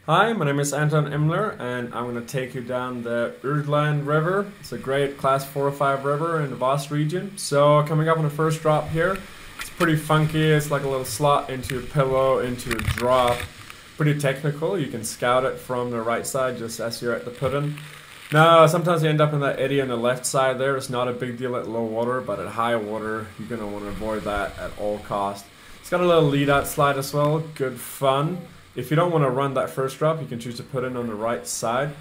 Hi, my name is Anton Immler and I'm going to take you down the Urdland river. It's a great class 4 or 5 river in the Voss region. So coming up on the first drop here, it's pretty funky. It's like a little slot into a pillow, into a drop. Pretty technical. You can scout it from the right side just as you're at the put-in. Now, sometimes you end up in that eddy on the left side there. It's not a big deal at low water, but at high water, you're going to want to avoid that at all costs. It's got a little lead-out slide as well. Good fun. If you don't want to run that first drop, you can choose to put in on the right side.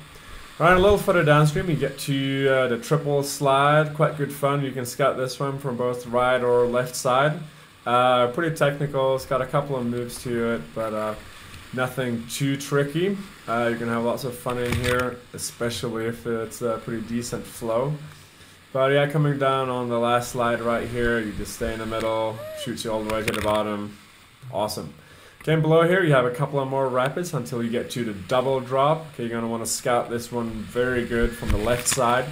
Right, a little further downstream, you get to the triple slide. Quite good fun. You can scout this one from both right or left side. Pretty technical. It's got a couple of moves to it, but nothing too tricky. You're going to have lots of fun in here, especially if it's a pretty decent flow. But yeah, coming down on the last slide right here, you just stay in the middle, shoots you all the way to the bottom. Awesome. Okay, below here you have a couple of more rapids until you get to the double drop. Okay, you're going to want to scout this one very good from the left side.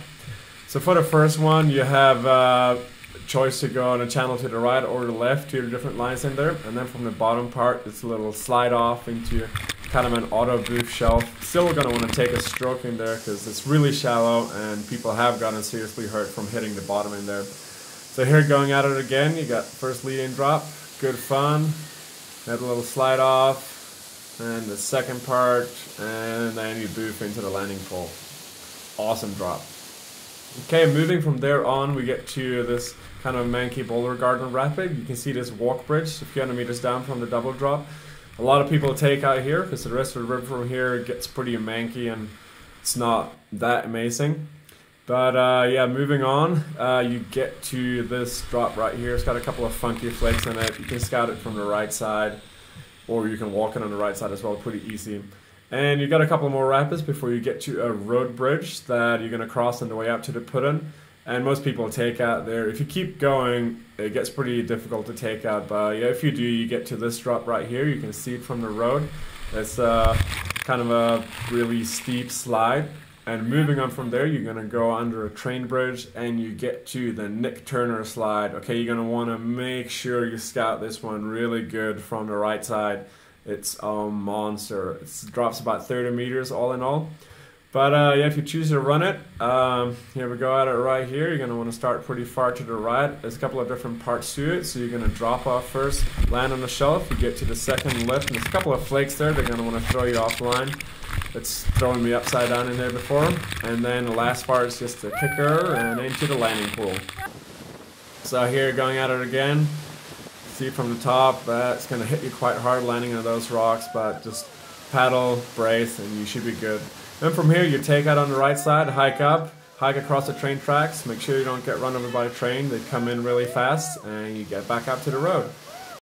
So for the first one, you have a choice to go on a channel to the right or the left, 2 different lines in there. And then from the bottom part, it's a little slide off into kind of an auto booth shelf. Still going to want to take a stroke in there because it's really shallow and people have gotten seriously hurt from hitting the bottom in there. So here, going at it again, you got first lead-in drop, good fun. Have a little slide off, and the second part, and then you boof into the landing pole. Awesome drop. Okay, moving from there on, we get to this kind of manky boulder garden rapid. You can see this walk bridge a few hundred meters down from the double drop. A lot of people take out here because the rest of the river from here gets pretty manky and it's not that amazing. But yeah, moving on, you get to this drop right here. It's got a couple of funky flakes in it. You can scout it from the right side, or you can walk it on the right side as well, pretty easy. And you got a couple more rapids before you get to a road bridge that you're going to cross on the way up to the put-in. And most people take out there. If you keep going, it gets pretty difficult to take out. But yeah, if you do, you get to this drop right here. You can see it from the road. It's kind of a really steep slide. And moving on from there, you're going to go under a train bridge and you get to the Nick Turner slide. Okay, you're going to want to make sure you scout this one really good from the right side. It's a monster. It drops about 30 meters all in all. But yeah, if you choose to run it, here we go at it right here. You're going to want to start pretty far to the right. There's a couple of different parts to it. So you're going to drop off first, land on the shelf. You get to the second lift, and there's a couple of flakes there. They're going to want to throw you offline. It's throwing me upside down in there before. And then the last part is just a kicker and into the landing pool. So here, going at it again. See from the top, it's going to hit you quite hard landing on those rocks, but just paddle, brace, and you should be good. Then from here, you take out on the right side, hike up, hike across the train tracks. Make sure you don't get run over by a train. They come in really fast, and you get back up to the road.